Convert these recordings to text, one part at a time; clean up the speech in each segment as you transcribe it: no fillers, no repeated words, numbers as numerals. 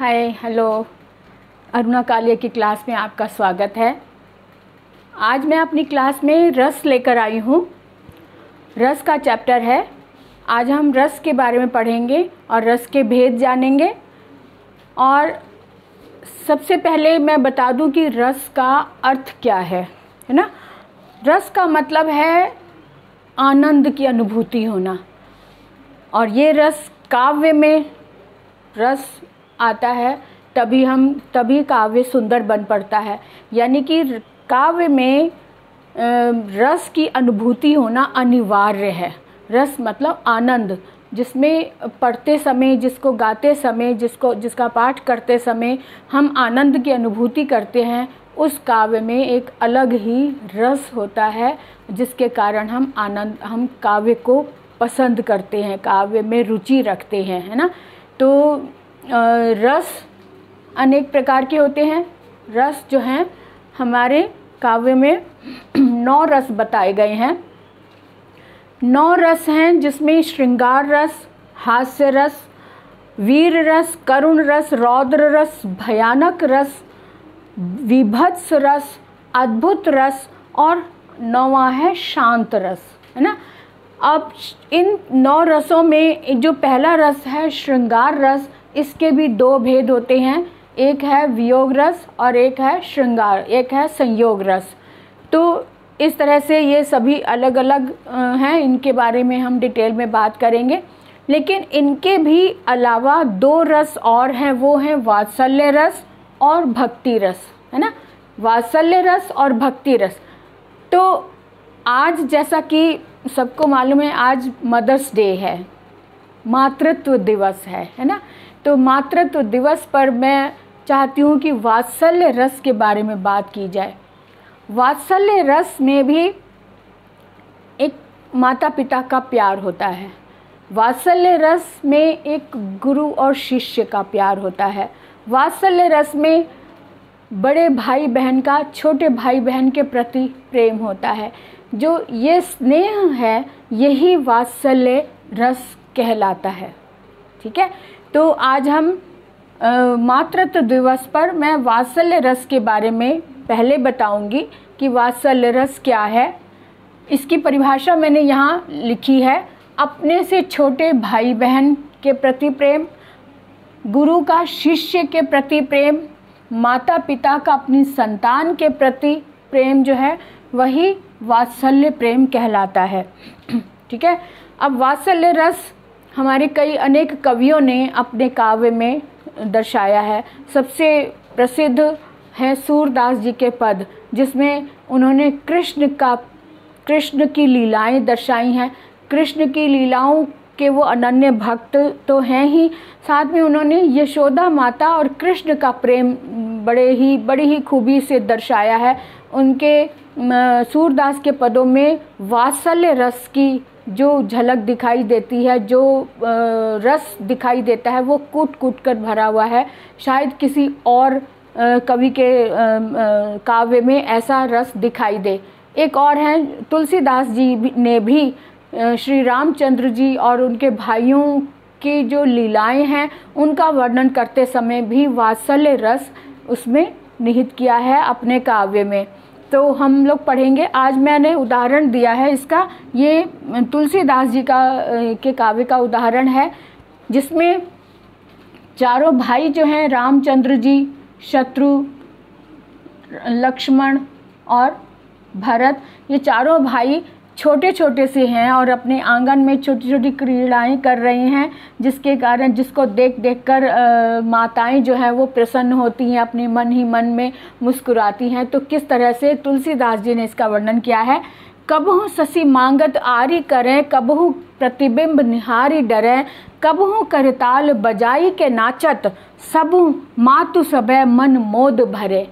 Hi hello. Aruna Kaliya की class में आपका स्वागत है। आज मैं अपनी क्लास में रस लेकर आई हूँ। रस का चैप्टर है। आज हम रस के बारे में पढ़ेंगे और रस के भेद जानेंगे। और सबसे पहले मैं बता दूं कि रस का अर्थ क्या है ना। रस का मतलब है आनंद की अनुभूति होना। और ये रस काव्य में रस आता है तभी काव्य सुंदर बन पड़ता है। यानी कि काव्य में रस की अनुभूति होना अनिवार्य है। रस मतलब आनंद, जिसमें पढ़ते समय, जिसको गाते समय, जिसका पाठ करते समय हम आनंद की अनुभूति करते हैं, उस काव्य में एक अलग ही रस होता है, जिसके कारण हम काव्य को पसंद करते हैं, काव्य में रुचि रखते हैं, है ना। तो रस अनेक प्रकार के होते हैं। रस जो हैं हमारे काव्य में 9 रस बताए गए हैं। 9 रस हैं, जिसमें श्रृंगार रस, हास्य रस, वीर रस, करुण रस, रौद्र रस, भयानक रस, विभत्स रस, अद्भुत रस और 9वां है शांत रस, है ना। अब इन 9 रसों में जो पहला रस है श्रृंगार रस, इसके भी 2 भेद होते हैं। एक है वियोग रस और एक है श्रृंगार, एक है संयोग रस। तो इस तरह से ये सभी अलग अलग हैं। इनके बारे में हम डिटेल में बात करेंगे। लेकिन इनके भी अलावा 2 रस और हैं, वो हैं वात्सल्य रस और भक्ति रस, है ना। वात्सल्य रस और भक्ति रस। तो आज जैसा कि सबको मालूम है, आज मदर्स डे है, मातृत्व दिवस है ना। तो मातृत्व दिवस पर मैं चाहती हूँ कि वात्सल्य रस के बारे में बात की जाए। वात्सल्य रस में भी एक माता पिता का प्यार होता है। वात्सल्य रस में एक गुरु और शिष्य का प्यार होता है। वात्सल्य रस में बड़े भाई बहन का छोटे भाई बहन के प्रति प्रेम होता है। जो ये स्नेह है, यही वात्सल्य रस कहलाता है। ठीक है। तो आज हम मातृत्व दिवस पर मैं वात्सल्य रस के बारे में पहले बताऊंगी कि वात्सल्य रस क्या है। इसकी परिभाषा मैंने यहाँ लिखी है। अपने से छोटे भाई बहन के प्रति प्रेम, गुरु का शिष्य के प्रति प्रेम, माता पिता का अपनी संतान के प्रति प्रेम जो है, वही वात्सल्य प्रेम कहलाता है। ठीक है। अब वात्सल्य रस हमारे अनेक कवियों ने अपने काव्य में दर्शाया है। सबसे प्रसिद्ध है सूरदास जी के पद, जिसमें उन्होंने कृष्ण की लीलाएं दर्शाई हैं। कृष्ण की लीलाओं के वो अनन्य भक्त तो हैं ही, साथ में उन्होंने यशोदा माता और कृष्ण का प्रेम बड़ी ही खूबी से दर्शाया है। उनके सूरदास के पदों में वात्सल्य रस की जो झलक दिखाई देती है, जो रस दिखाई देता है, वो कूट कूट कर भरा हुआ है। शायद किसी और कवि के काव्य में ऐसा रस दिखाई दे। एक और हैं तुलसीदास जी ने भी श्री रामचंद्र जी और उनके भाइयों की जो लीलाएं हैं, उनका वर्णन करते समय भी वात्सल्य रस उसमें निहित किया है अपने काव्य में। तो हम लोग पढ़ेंगे। आज मैंने उदाहरण दिया है इसका। ये तुलसीदास जी के काव्य का उदाहरण है, जिसमें चारों भाई जो हैं, रामचंद्र जी, शत्रु, लक्ष्मण और भरत, ये चारों भाई छोटे छोटे से हैं और अपने आंगन में छोटी छोटी क्रीड़ाएं कर रहे हैं, जिसको देख कर माताएं जो हैं वो प्रसन्न होती हैं, अपने मन ही मन में मुस्कुराती हैं। तो किस तरह से तुलसीदास जी ने इसका वर्णन किया है। कबहु ससी मांगत आरी करें, कबहु प्रतिबिंब निहारी डरें, कबहु करताल बजाई के नाचत, सबु मातु सबे मन मोद भरे।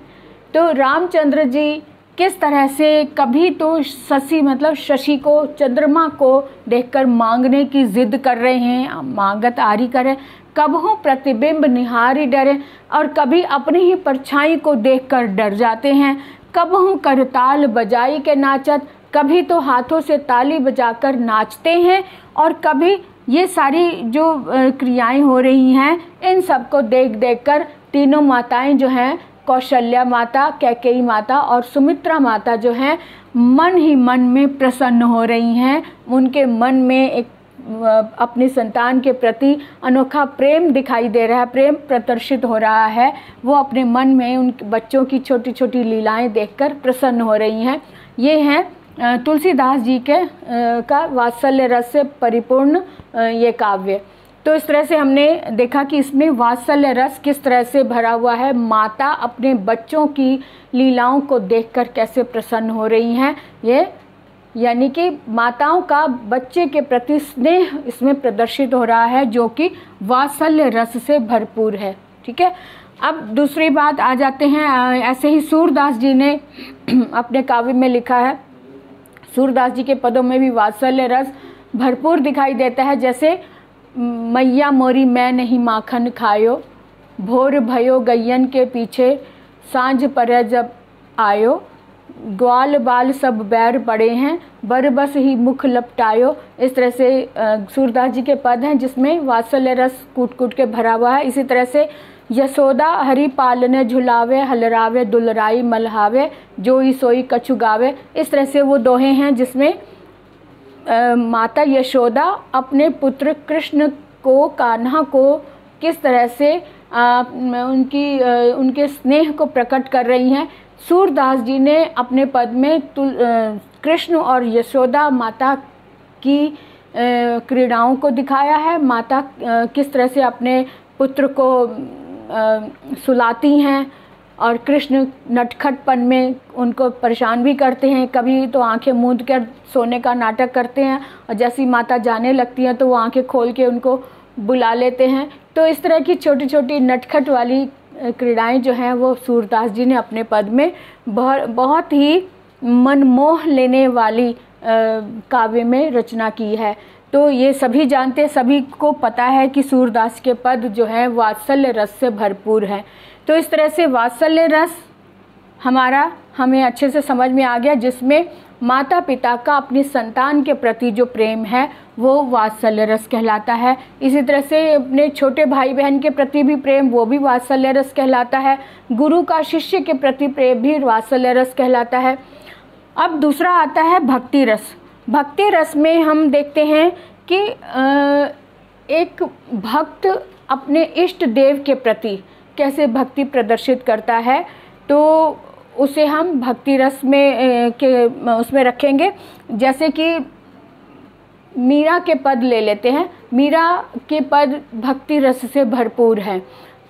तो रामचंद्र जी किस तरह से कभी तो शशि मतलब शशि को, चंद्रमा को देखकर मांगने की जिद कर रहे हैं, मांगत आरी करें, कबहु प्रतिबिंब निहारी डरे, और कभी अपनी ही परछाई को देखकर डर जाते हैं। कबहु करताल बजाई के नाचत, कभी तो हाथों से ताली बजाकर नाचते हैं और कभी ये सारी जो क्रियाएं हो रही हैं, इन सब को देख देख कर तीनों माताएं जो हैं, कौशल्या माता, कैकेयी माता और सुमित्रा माता जो हैं, मन ही मन में प्रसन्न हो रही हैं। उनके मन में एक अपनी संतान के प्रति अनोखा प्रेम दिखाई दे रहा है, प्रेम प्रदर्शित हो रहा है। वो अपने मन में उन बच्चों की छोटी छोटी लीलाएं देखकर प्रसन्न हो रही हैं। ये हैं तुलसीदास जी के का वात्सल्य रस से परिपूर्ण ये काव्य। तो इस तरह से हमने देखा कि इसमें वात्सल्य रस किस तरह से भरा हुआ है। माता अपने बच्चों की लीलाओं को देखकर कैसे प्रसन्न हो रही हैं, ये यानी कि माताओं का बच्चे के प्रति स्नेह इसमें प्रदर्शित हो रहा है, जो कि वात्सल्य रस से भरपूर है। ठीक है, अब दूसरी बात आ जाते हैं। ऐसे ही सूरदास जी ने अपने काव्य में लिखा है, सूरदास जी के पदों में भी वात्सल्य रस भरपूर दिखाई देता है। जैसे मैया मोरी मैं नहीं माखन खायो, भोर भयो गैयन के पीछे, सांझ पर जब आयो, ग्वाल बाल सब बैर पड़े हैं, बरबस ही मुख लपटायो। इस तरह से सूरदास जी के पद हैं जिसमें वात्सल्य रस कूट कूट के भरा हुआ है। इसी तरह से यशोदा हरि पालने झुलावे, हलरावे दुलराई मलहावे, जोई सोई कछु गावे। इस तरह से वो दोहे हैं जिसमें माता यशोदा अपने पुत्र कृष्ण को, कान्हा को किस तरह से उनके स्नेह को प्रकट कर रही हैं। सूरदास जी ने अपने पद में कृष्ण और यशोदा माता की क्रीड़ाओं को दिखाया है। माता किस तरह से अपने पुत्र को सुलाती हैं और कृष्ण नटखटपन में उनको परेशान भी करते हैं। कभी तो आंखें मूंद कर सोने का नाटक करते हैं और जैसी माता जाने लगती हैं तो वो आंखें खोल के उनको बुला लेते हैं। तो इस तरह की छोटी छोटी नटखट वाली क्रीड़ाएं जो हैं वो सूरदास जी ने अपने पद में बहुत ही मनमोह लेने वाली काव्य में रचना की है। तो ये सभी जानते, सभी को पता है कि सूरदास के पद जो हैं वात्सल्य रस से भरपूर हैं। तो इस तरह से वात्सल्य रस हमें अच्छे से समझ में आ गया, जिसमें माता पिता का अपनी संतान के प्रति जो प्रेम है वो वात्सल्य रस कहलाता है। इसी तरह से अपने छोटे भाई बहन के प्रति भी प्रेम, वो भी वात्सल्य रस कहलाता है। गुरु का शिष्य के प्रति प्रेम भी वात्सल्य रस कहलाता है। अब दूसरा आता है भक्ति रस। भक्ति रस में हम देखते हैं कि एक भक्त अपने इष्ट देव के प्रति कैसे भक्ति प्रदर्शित करता है, तो उसे हम भक्ति रस में उसमें रखेंगे। जैसे कि मीरा के पद ले लेते हैं। मीरा के पद भक्ति रस से भरपूर हैं,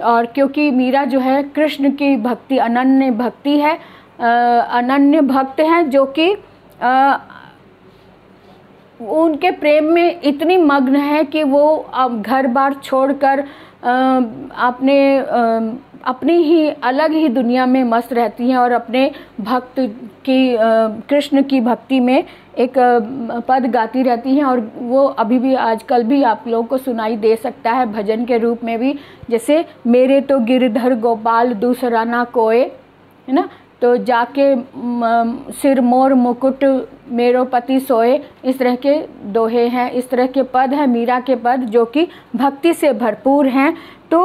और क्योंकि मीरा जो है कृष्ण की भक्ति, अनन्य भक्ति है, अनन्य भक्त हैं, जो कि उनके प्रेम में इतनी मग्न है कि वो अब घर बार छोड़कर अपनी ही अलग ही दुनिया में मस्त रहती हैं और अपने भक्त की, कृष्ण की भक्ति में एक पद गाती रहती हैं। और वो अभी भी आजकल भी आप लोगों को सुनाई दे सकता है भजन के रूप में भी। जैसे मेरे तो गिरधर गोपाल दूसरा ना कोय, है ना, तो जाके सिर मोर मुकुट मेरो पति सोए। इस तरह के दोहे हैं, इस तरह के पद हैं मीरा के पद, जो कि भक्ति से भरपूर हैं। तो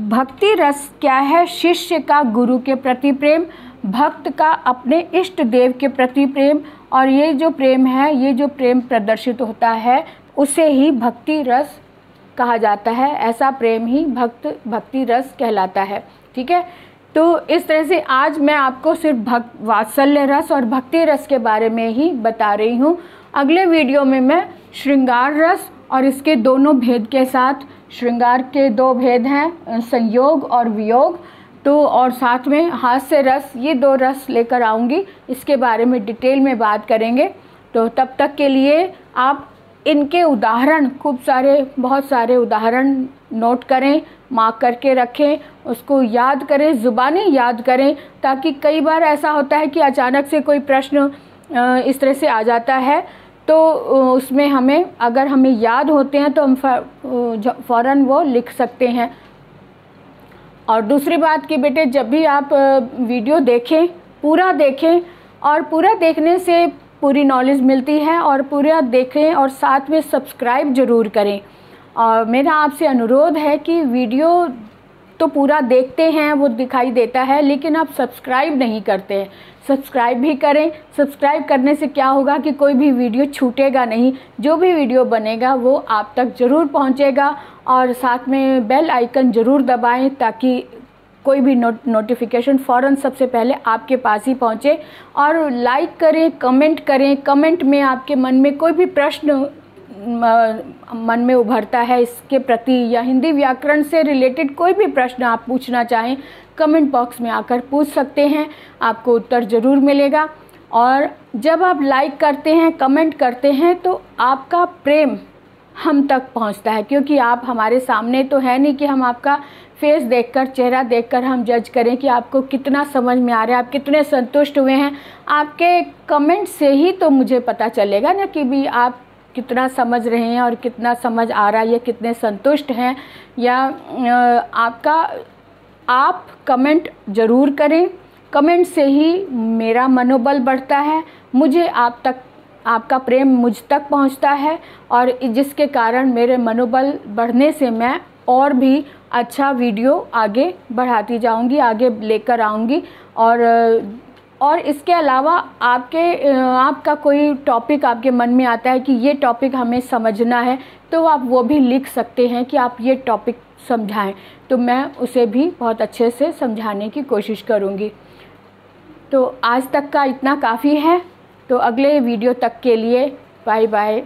भक्ति रस क्या है? शिष्य का गुरु के प्रति प्रेम, भक्त का अपने इष्ट देव के प्रति प्रेम, और ये जो प्रेम है, ये जो प्रेम प्रदर्शित होता है, उसे ही भक्ति रस कहा जाता है। ऐसा प्रेम ही भक्ति रस कहलाता है। ठीक है, तो इस तरह से आज मैं आपको सिर्फ वात्सल्य रस और भक्ति रस के बारे में ही बता रही हूँ। अगले वीडियो में मैं श्रृंगार रस और इसके दोनों भेद के साथ, श्रृंगार के दो भेद हैं, संयोग और वियोग, तो और साथ में हास्य रस, ये दो रस लेकर आऊँगी। इसके बारे में डिटेल में बात करेंगे। तो तब तक के लिए आप इनके उदाहरण, बहुत सारे उदाहरण नोट करें, मार्क करके रखें, उसको याद करें, ज़ुबानी याद करें, ताकि कई बार ऐसा होता है कि अचानक से कोई प्रश्न इस तरह से आ जाता है, तो उसमें अगर हमें याद होते हैं तो हम फ़ौरन वो लिख सकते हैं। और दूसरी बात कि बेटे, जब भी आप वीडियो देखें, पूरा देखें, और पूरा देखने से पूरी नॉलेज मिलती है, और पूरा देखें और साथ में सब्सक्राइब ज़रूर करें। और मेरा आपसे अनुरोध है कि वीडियो तो पूरा देखते हैं, वो दिखाई देता है, लेकिन आप सब्सक्राइब नहीं करते हैं। सब्सक्राइब भी करें। सब्सक्राइब करने से क्या होगा कि कोई भी वीडियो छूटेगा नहीं, जो भी वीडियो बनेगा वो आप तक ज़रूर पहुंचेगा। और साथ में बेल आइकन ज़रूर दबाएं ताकि कोई भी नोटिफिकेशन फ़ौरन सबसे पहले आपके पास ही पहुंचे। और लाइक करें, कमेंट करें। कमेंट में आपके मन में कोई भी प्रश्न मन में उभरता है इसके प्रति, या हिंदी व्याकरण से रिलेटेड कोई भी प्रश्न आप पूछना चाहें, कमेंट बॉक्स में आकर पूछ सकते हैं, आपको उत्तर ज़रूर मिलेगा। और जब आप लाइक करते हैं, कमेंट करते हैं, तो आपका प्रेम हम तक पहुंचता है, क्योंकि आप हमारे सामने तो है नहीं कि हम आपका फेस देखकर, चेहरा देखकर हम जज करें कि आपको कितना समझ में आ रहा है, आप कितने संतुष्ट हुए हैं। आपके कमेंट से ही तो मुझे पता चलेगा ना कि भी आप कितना समझ रहे हैं और कितना समझ आ रहा है, या कितने संतुष्ट हैं। या आप कमेंट ज़रूर करें। कमेंट से ही मेरा मनोबल बढ़ता है, मुझे आप तक, आपका प्रेम मुझ तक पहुंचता है, और जिसके कारण मेरे मनोबल बढ़ने से मैं और भी अच्छा वीडियो आगे बढ़ाती जाऊंगी, आगे लेकर आऊंगी। और इसके अलावा आपका कोई टॉपिक आपके मन में आता है कि ये टॉपिक हमें समझना है, तो आप वो भी लिख सकते हैं कि आप ये टॉपिक समझाएं, तो मैं उसे भी बहुत अच्छे से समझाने की कोशिश करूंगी। तो आज तक का इतना काफ़ी है, तो अगले वीडियो तक के लिए बाय बाय।